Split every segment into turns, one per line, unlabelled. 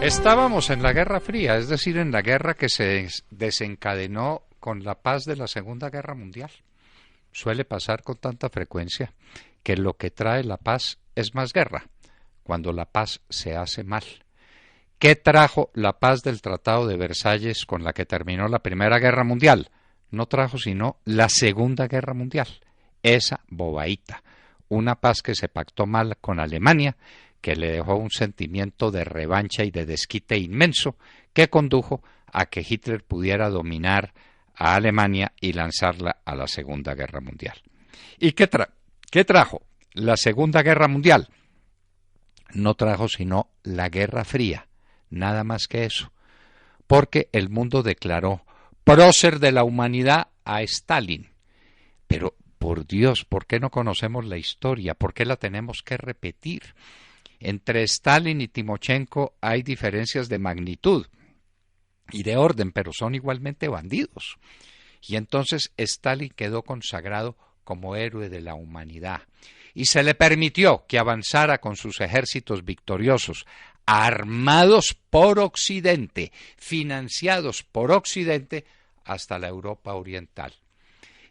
Estábamos en la Guerra Fría, es decir, en la guerra que se desencadenó con la paz de la Segunda Guerra Mundial. Suele pasar con tanta frecuencia que lo que trae la paz es más guerra, cuando la paz se hace mal. ¿Qué trajo la paz del Tratado de Versalles con la que terminó la Primera Guerra Mundial? No trajo sino la Segunda Guerra Mundial, esa bobaíta, una paz que se pactó mal con Alemania, que le dejó un sentimiento de revancha y de desquite inmenso que condujo a que Hitler pudiera dominar a Alemania y lanzarla a la Segunda Guerra Mundial. ¿Y qué trajo la Segunda Guerra Mundial? No trajo sino la Guerra Fría, nada más que eso, porque el mundo declaró prócer de la humanidad a Stalin. Pero, por Dios, ¿por qué no conocemos la historia? ¿Por qué la tenemos que repetir? Entre Stalin y Timochenko hay diferencias de magnitud y de orden, pero son igualmente bandidos. Y entonces Stalin quedó consagrado como héroe de la humanidad y se le permitió que avanzara con sus ejércitos victoriosos, armados por Occidente, financiados por Occidente, hasta la Europa oriental.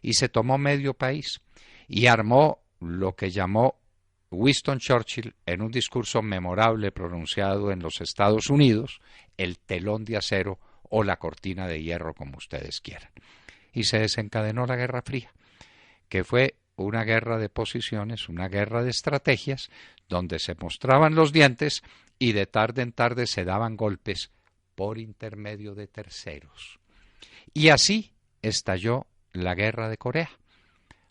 Y se tomó medio país y armó lo que llamó Winston Churchill en un discurso memorable pronunciado en los Estados Unidos, el telón de acero o la cortina de hierro, como ustedes quieran. Y se desencadenó la Guerra Fría, que fue una guerra de posiciones, una guerra de estrategias, donde se mostraban los dientes y de tarde en tarde se daban golpes por intermedio de terceros. Y así estalló la Guerra de Corea.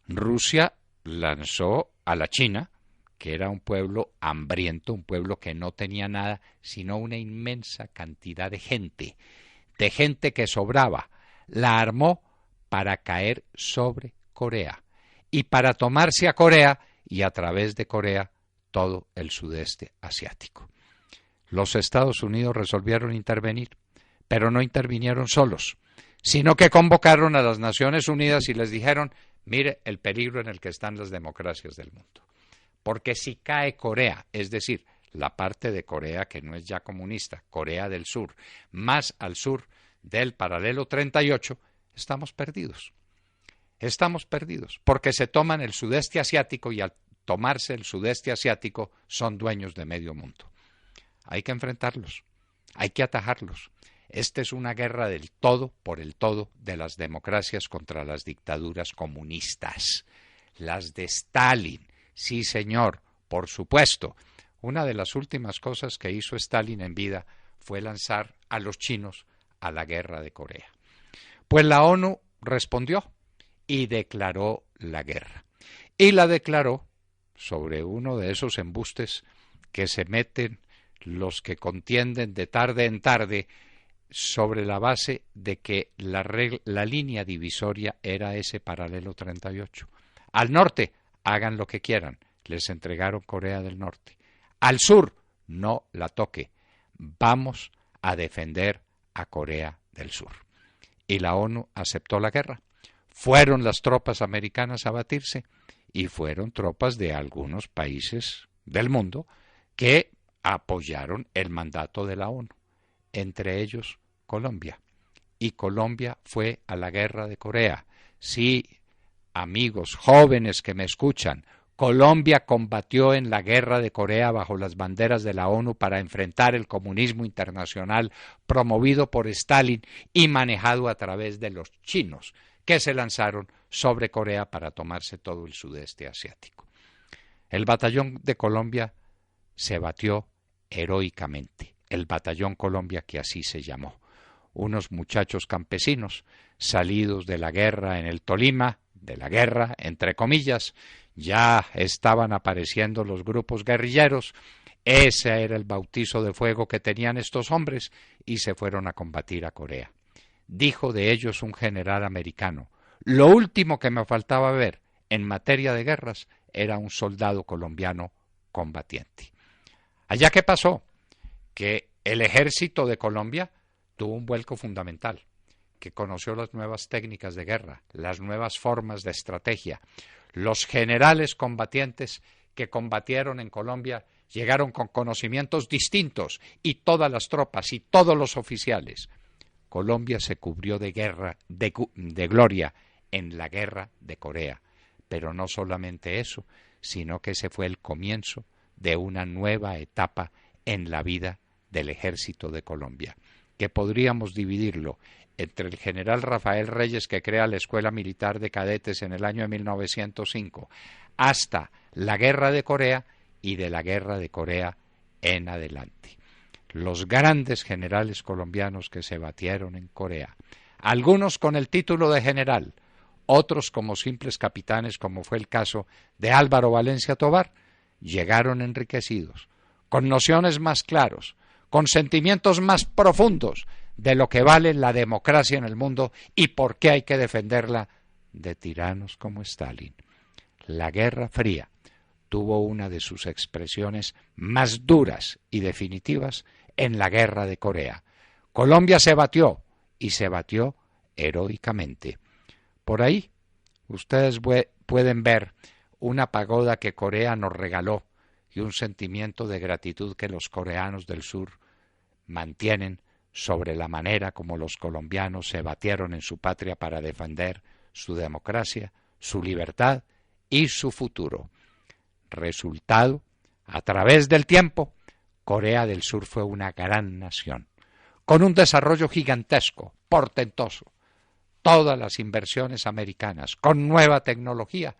Rusia lanzó a la China, que era un pueblo hambriento, un pueblo que no tenía nada, sino una inmensa cantidad de gente que sobraba, la armó para caer sobre Corea y para tomarse a Corea y a través de Corea todo el sudeste asiático. Los Estados Unidos resolvieron intervenir, pero no intervinieron solos, sino que convocaron a las Naciones Unidas y les dijeron: mire el peligro en el que están las democracias del mundo. Porque si cae Corea, es decir, la parte de Corea que no es ya comunista, Corea del Sur, más al sur del paralelo 38, estamos perdidos. Estamos perdidos, porque se toman el sudeste asiático y al tomarse el sudeste asiático son dueños de medio mundo. Hay que enfrentarlos, hay que atajarlos. Esta es una guerra del todo por el todo de las democracias contra las dictaduras comunistas. Las de Stalin. Sí, señor, por supuesto. Una de las últimas cosas que hizo Stalin en vida fue lanzar a los chinos a la guerra de Corea. Pues la ONU respondió y declaró la guerra. Y la declaró sobre uno de esos embustes que se meten los que contienden de tarde en tarde sobre la base de que la línea divisoria era ese paralelo 38. Al norte, hagan lo que quieran, les entregaron Corea del Norte. Al sur, no la toque, vamos a defender a Corea del Sur. Y la ONU aceptó la guerra. Fueron las tropas americanas a batirse y fueron tropas de algunos países del mundo que apoyaron el mandato de la ONU, entre ellos Colombia. Y Colombia fue a la guerra de Corea. Sí, amigos jóvenes que me escuchan, Colombia combatió en la guerra de Corea bajo las banderas de la ONU para enfrentar el comunismo internacional promovido por Stalin y manejado a través de los chinos, que se lanzaron sobre Corea para tomarse todo el sudeste asiático. El batallón de Colombia se batió heroicamente, el batallón Colombia, que así se llamó. Unos muchachos campesinos salidos de la guerra en el Tolima, de la guerra, entre comillas, ya estaban apareciendo los grupos guerrilleros. Ese era el bautizo de fuego que tenían estos hombres y se fueron a combatir a Corea. Dijo de ellos un general americano: lo último que me faltaba ver en materia de guerras era un soldado colombiano combatiente. ¿Allá qué pasó? Que el ejército de Colombia tuvo un vuelco fundamental, que conoció las nuevas técnicas de guerra, las nuevas formas de estrategia. Los generales combatientes que combatieron en Colombia llegaron con conocimientos distintos y todas las tropas y todos los oficiales. Colombia se cubrió de guerra, de gloria en la guerra de Corea. Pero no solamente eso, sino que ese fue el comienzo de una nueva etapa en la vida del ejército de Colombia, que podríamos dividirlo entre el general Rafael Reyes, que crea la Escuela Militar de Cadetes en el año de 1905, hasta la Guerra de Corea y de la Guerra de Corea en adelante. Los grandes generales colombianos que se batieron en Corea, algunos con el título de general, otros como simples capitanes, como fue el caso de Álvaro Valencia Tovar, llegaron enriquecidos, con nociones más claras, con sentimientos más profundos de lo que vale la democracia en el mundo y por qué hay que defenderla de tiranos como Stalin. La Guerra Fría tuvo una de sus expresiones más duras y definitivas en la Guerra de Corea. Colombia se batió, y se batió heroicamente. Por ahí ustedes pueden ver una pagoda que Corea nos regaló y un sentimiento de gratitud que los coreanos del sur mantienen sobre la manera como los colombianos se batieron en su patria para defender su democracia, su libertad y su futuro. Resultado, a través del tiempo, Corea del Sur fue una gran nación, con un desarrollo gigantesco, portentoso. Todas las inversiones americanas, con nueva tecnología,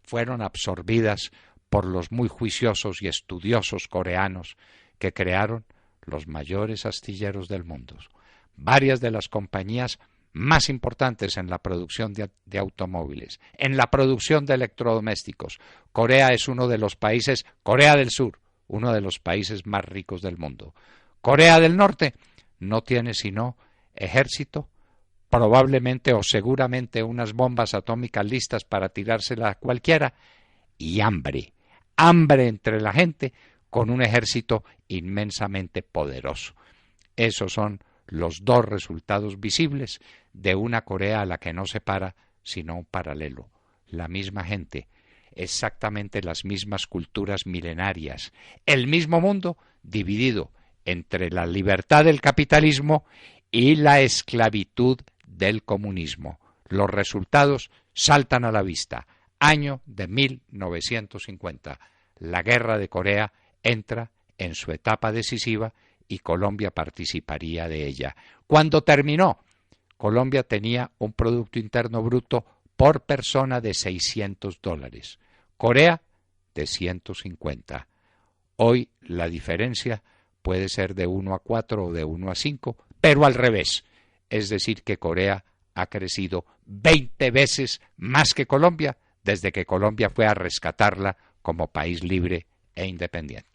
fueron absorbidas por los muy juiciosos y estudiosos coreanos que crearon los mayores astilleros del mundo. Varias de las compañías más importantes en la producción de automóviles, en la producción de electrodomésticos. Corea es uno de los países, Corea del Sur, uno de los países más ricos del mundo. Corea del Norte no tiene sino ejército, probablemente o seguramente unas bombas atómicas listas para tirársela a cualquiera, y hambre entre la gente, con un ejército inmensamente poderoso. Esos son los dos resultados visibles de una Corea a la que no se para sino un paralelo. La misma gente, exactamente las mismas culturas milenarias, el mismo mundo dividido entre la libertad del capitalismo y la esclavitud del comunismo. Los resultados saltan a la vista. Año de 1950. La Guerra de Corea entra en su etapa decisiva y Colombia participaría de ella. Cuando terminó, Colombia tenía un Producto Interno Bruto por persona de $600. Corea de 150. Hoy la diferencia puede ser de 1 a 4 o de 1 a 5, pero al revés. Es decir, que Corea ha crecido 20 veces más que Colombia desde que Colombia fue a rescatarla como país libre e independiente.